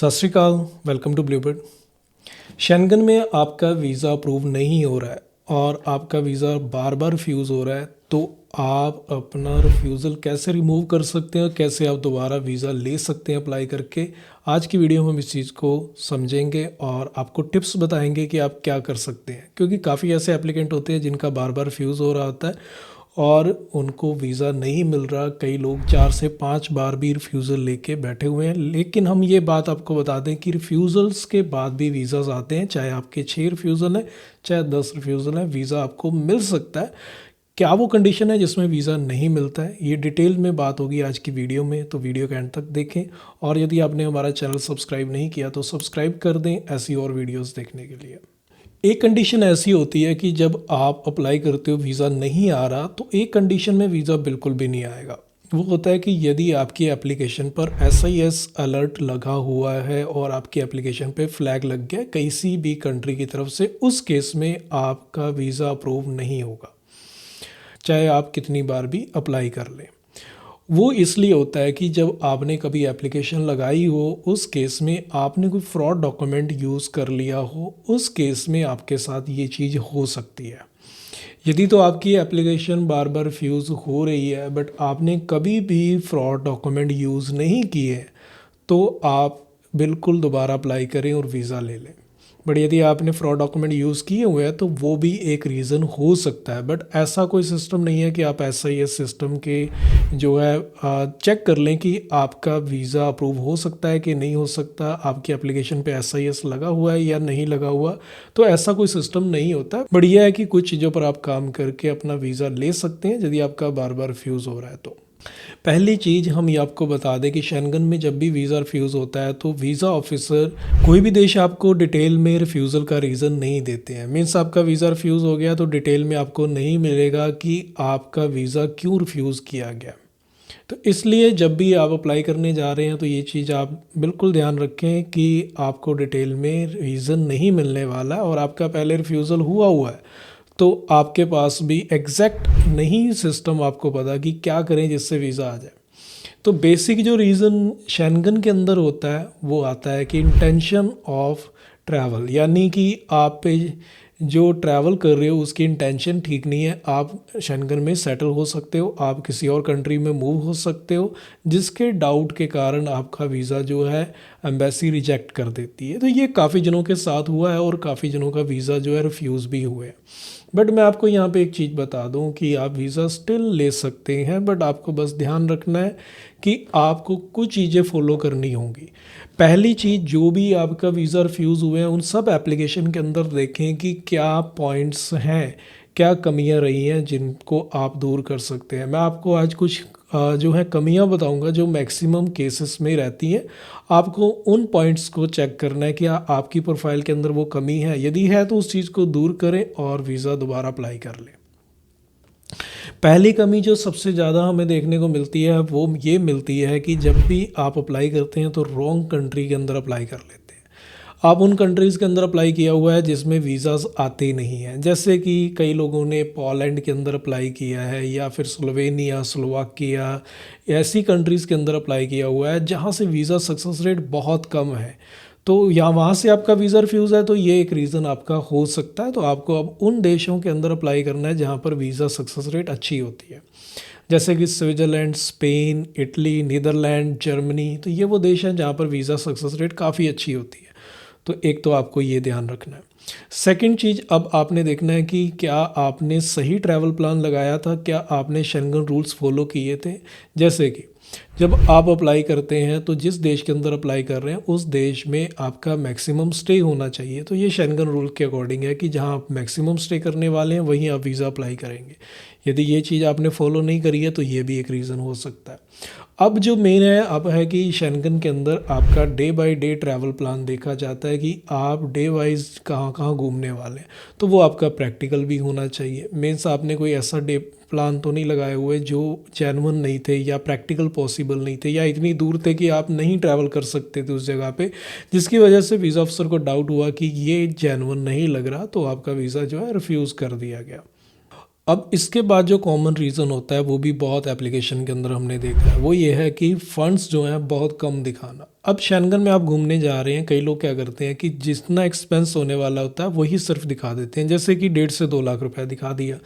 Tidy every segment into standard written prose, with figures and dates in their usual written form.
सत श्री अकाल, welcome to Bluebird. Schengen में आपका वीज़ा अप्रूव नहीं हो रहा है और आपका वीज़ा बार बार रिफ्यूज़ हो रहा है, तो आप अपना रिफ्यूज़ल कैसे रिमूव कर सकते हैं और कैसे आप दोबारा वीज़ा ले सकते हैं अप्लाई करके। आज की वीडियो में हम इस चीज़ को समझेंगे और आपको टिप्स बताएंगे कि आप क्या कर सकते हैं, क्योंकि काफ़ी ऐसे एप्लीकेंट होते हैं जिनका बार बार रिफ्यूज़ हो रहा होता है और उनको वीज़ा नहीं मिल रहा। कई लोग 4 से 5 बार भी रिफ्यूज़ल लेके बैठे हुए हैं। लेकिन हम ये बात आपको बता दें कि रिफ्यूज़ल्स के बाद भी वीज़ाज़ आते हैं, चाहे आपके 6 रिफ्यूज़ल हैं चाहे 10 रिफ्यूज़ल हैं, वीज़ा आपको मिल सकता है। क्या वो कंडीशन है जिसमें वीज़ा नहीं मिलता है, ये डिटेल में बात होगी आज की वीडियो में, तो वीडियो के एंड तक देखें। और यदि आपने हमारा चैनल सब्सक्राइब नहीं किया तो सब्सक्राइब कर दें ऐसी और वीडियोज़ देखने के लिए। एक कंडीशन ऐसी होती है कि जब आप अप्लाई करते हो वीज़ा नहीं आ रहा, तो एक कंडीशन में वीज़ा बिल्कुल भी नहीं आएगा। वो होता है कि यदि आपकी एप्लीकेशन पर SIS अलर्ट लगा हुआ है और आपकी एप्लीकेशन पे फ्लैग लग गया किसी भी कंट्री की तरफ से, उस केस में आपका वीज़ा अप्रूव नहीं होगा, चाहे आप कितनी बार भी अप्लाई कर लें। वो इसलिए होता है कि जब आपने कभी एप्लीकेशन लगाई हो, उस केस में आपने कोई फ्रॉड डॉक्यूमेंट यूज़ कर लिया हो, उस केस में आपके साथ ये चीज़ हो सकती है। यदि तो आपकी एप्लीकेशन बार बार रिफ्यूज़ हो रही है बट आपने कभी भी फ्रॉड डॉक्यूमेंट यूज़ नहीं किए, तो आप बिल्कुल दोबारा अप्लाई करें और वीज़ा ले लें। बट यदि आपने फ्रॉड डॉक्यूमेंट यूज़ किए हुए हैं तो वो भी एक रीज़न हो सकता है। बट ऐसा कोई सिस्टम नहीं है कि आप SIS सिस्टम के जो है चेक कर लें कि आपका वीज़ा अप्रूव हो सकता है कि नहीं हो सकता, आपकी एप्लीकेशन पे SIS लगा हुआ है या नहीं लगा हुआ। तो ऐसा कोई सिस्टम नहीं होता। बट यह है कि कुछ चीज़ों पर आप काम करके अपना वीज़ा ले सकते हैं यदि आपका बार बार रिफ्यूज़ हो रहा है तो। पहली चीज़ हम ये आपको बता दें कि शेंगन में जब भी वीज़ा रिफ्यूज़ होता है तो वीज़ा ऑफिसर, कोई भी देश आपको डिटेल में रिफ्यूज़ल का रीज़न नहीं देते हैं। मीन्स आपका वीज़ा रिफ्यूज़ हो गया तो डिटेल में आपको नहीं मिलेगा कि आपका वीज़ा क्यों रिफ्यूज़ किया गया। तो इसलिए जब भी आप अप्लाई करने जा रहे हैं तो ये चीज़ आप बिल्कुल ध्यान रखें कि आपको डिटेल में रीज़न नहीं मिलने वाला और आपका पहले रिफ्यूज़ल हुआ है, तो आपके पास भी एग्जैक्ट नहीं सिस्टम आपको पता कि क्या करें जिससे वीज़ा आ जाए। तो बेसिक जो रीज़न शेंगन के अंदर होता है वो आता है कि इंटेंशन ऑफ ट्रैवल, यानी कि आप पे जो ट्रैवल कर रहे हो उसकी इंटेंशन ठीक नहीं है। आप शेंगन में सेटल हो सकते हो, आप किसी और कंट्री में मूव हो सकते हो, जिसके डाउट के कारण आपका वीज़ा जो है एम्बेसी रिजेक्ट कर देती है। तो ये काफ़ी जनों के साथ हुआ है और काफ़ी जनों का वीज़ा जो है रिफ्यूज़ भी हुए हैं। बट मैं आपको यहाँ पे एक चीज़ बता दूँ कि आप वीज़ा स्टिल ले सकते हैं, बट आपको बस ध्यान रखना है कि आपको कुछ चीज़ें फॉलो करनी होंगी। पहली चीज़, जो भी आपका वीज़ा रिफ्यूज़ हुए हैं उन सब एप्लीकेशन के अंदर देखें कि क्या पॉइंट्स हैं, क्या कमियां रही हैं जिनको आप दूर कर सकते हैं। मैं आपको आज कुछ जो है कमियां बताऊंगा जो मैक्सिमम केसेस में रहती हैं। आपको उन पॉइंट्स को चेक करना है कि आपकी प्रोफाइल के अंदर वो कमी है, यदि है तो उस चीज़ को दूर करें और वीज़ा दोबारा अप्लाई कर लें। पहली कमी जो सबसे ज़्यादा हमें देखने को मिलती है वो ये मिलती है कि जब भी आप अप्लाई करते हैं तो रॉन्ग कंट्री के अंदर अप्लाई कर लेते हैं। आप उन कंट्रीज़ के अंदर अप्लाई किया हुआ है जिसमें वीज़ाज़ आते ही नहीं हैं, जैसे कि कई लोगों ने पोलैंड के अंदर अप्लाई किया है या फिर स्लोवेनिया, स्लोवाकिया, ऐसी कंट्रीज़ के अंदर अप्लाई किया हुआ है जहाँ से वीज़ा सक्सेस रेट बहुत कम है। तो या वहाँ से आपका वीज़ा रिफ्यूज़ है तो ये एक रीज़न आपका हो सकता है। तो आपको अब उन देशों के अंदर अप्लाई करना है जहाँ पर वीज़ा सक्सेस रेट अच्छी होती है, जैसे कि Switzerland, Spain, Italy, Netherland, Germany. तो ये वो देश हैं जहाँ पर वीज़ा सक्सेस रेट काफ़ी अच्छी होती है। तो एक तो आपको ये ध्यान रखना है। सेकंड चीज़, अब आपने देखना है कि क्या आपने सही ट्रैवल प्लान लगाया था, क्या आपने शेंगन रूल्स फॉलो किए थे। जैसे कि जब आप अप्लाई करते हैं तो जिस देश के अंदर अप्लाई कर रहे हैं उस देश में आपका मैक्सिमम स्टे होना चाहिए। तो ये शेंगन रूल के अकॉर्डिंग है कि जहां आप मैक्सिमम स्टे करने वाले हैं वहीं आप वीज़ा अप्लाई करेंगे। यदि ये चीज़ आपने फॉलो नहीं करी है तो ये भी एक रीज़न हो सकता है। अब जो मेन है अब है कि शेंगन के अंदर आपका day by day travel plan देखा जाता है कि आप डे वाइज कहाँ कहाँ घूमने वाले हैं। तो वो आपका प्रैक्टिकल भी होना चाहिए। मीन्स आपने कोई ऐसा डे प्लान तो नहीं लगाए हुए जो जेन्युइन नहीं थे या प्रैक्टिकल पॉसिबल नहीं थे या इतनी दूर थे कि आप नहीं ट्रैवल कर सकते थे उस जगह पे, जिसकी वजह से वीज़ा अफसर को डाउट हुआ कि ये जेन्युइन नहीं लग रहा, तो आपका वीज़ा जो है रिफ्यूज़ कर दिया गया। अब इसके बाद जो कॉमन रीज़न होता है वो भी बहुत एप्लीकेशन के अंदर हमने देखा है, वो ये है कि फ़ंड्स जो हैं बहुत कम दिखाना। अब शेंगन में आप घूमने जा रहे हैं, कई लोग क्या करते हैं कि जितना एक्सपेंस होने वाला होता है वही सिर्फ दिखा देते हैं, जैसे कि 1.5 से 2 लाख रुपए दिखा दिया,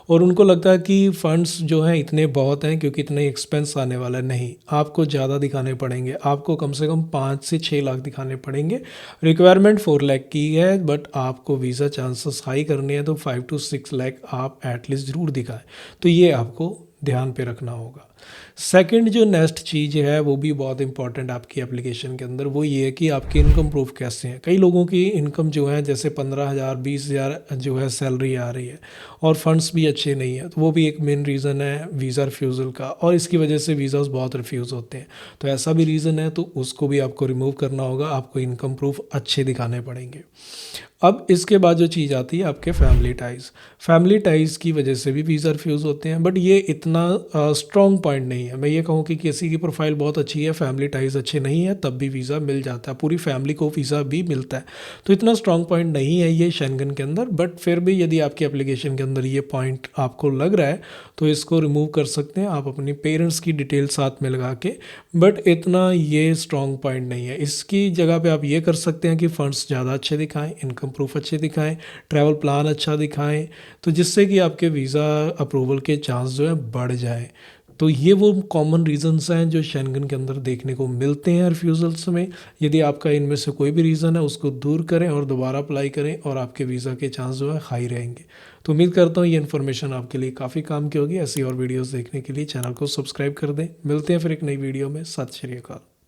और उनको लगता है कि फंड्स जो हैं इतने बहुत हैं क्योंकि इतने एक्सपेंस आने वाला है। नहीं, आपको ज़्यादा दिखाने पड़ेंगे, आपको कम से कम 5 से 6 लाख दिखाने पड़ेंगे। रिक्वायरमेंट 4 लाख की है, बट आपको वीज़ा चांसेस हाई करने हैं तो 5 to 6 लाख आप एटलीस्ट ज़रूर दिखाएं। तो ये आपको ध्यान पे रखना होगा। सेकंड जो नेक्स्ट चीज़ है वो भी बहुत इंपॉर्टेंट आपकी एप्लीकेशन के अंदर, वो ये है कि आपकी इनकम प्रूफ कैसे हैं। कई लोगों की इनकम जो है जैसे 15,000 20,000 जो है सैलरी आ रही है और फंड्स भी अच्छे नहीं है, तो वो भी एक मेन रीज़न है वीज़ा रिफ्यूज़ल का, और इसकी वजह से वीज़ास बहुत रिफ्यूज़ होते हैं। तो ऐसा भी रीज़न है, तो उसको भी आपको रिमूव करना होगा, आपको इनकम प्रूफ अच्छे दिखाने पड़ेंगे। अब इसके बाद जो चीज़ आती है आपके फैमिली टाइज़। फैमिली टाइज़ की वजह से भी वीज़ा रिफ्यूज़ होते हैं, बट ये इतना स्ट्रॉन्ग पॉइंट नहीं है। मैं ये कहूँ कि किसी की प्रोफाइल बहुत अच्छी है, फैमिली टाइज़ अच्छे नहीं है, तब भी वीज़ा मिल जाता है, पूरी फैमिली को वीज़ा भी मिलता है। तो इतना स्ट्रॉन्ग पॉइंट नहीं है ये शेंगन के अंदर, बट फिर भी यदि आपकी एप्लीकेशन के अंदर ये पॉइंट आपको लग रहा है तो इसको रिमूव कर सकते हैं आप अपनी पेरेंट्स की डिटेल साथ में लगा के, बट इतना ये स्ट्रॉन्ग पॉइंट नहीं है। इसकी जगह पे आप ये कर सकते हैं कि फ़ंड्स ज़्यादा अच्छे दिखाएं, इनकम प्रूफ अच्छे दिखाएं, ट्रैवल प्लान अच्छा दिखाएं, तो जिससे कि आपके वीज़ा अप्रूवल के चांस जो है बढ़ जाए। तो ये वो कॉमन रीजंस हैं जो शेंगन के अंदर देखने को मिलते हैं रिफ्यूज़ल्स में। यदि आपका इनमें से कोई भी रीज़न है उसको दूर करें और दोबारा अप्लाई करें और आपके वीज़ा के चांस जो है हाई रहेंगे। तो उम्मीद करता हूँ ये इन्फॉर्मेशन आपके लिए काफ़ी काम की होगी। ऐसी और वीडियोज़ देखने के लिए चैनल को सब्सक्राइब कर दें। मिलते हैं फिर एक नई वीडियो में। सत श्री अकाल।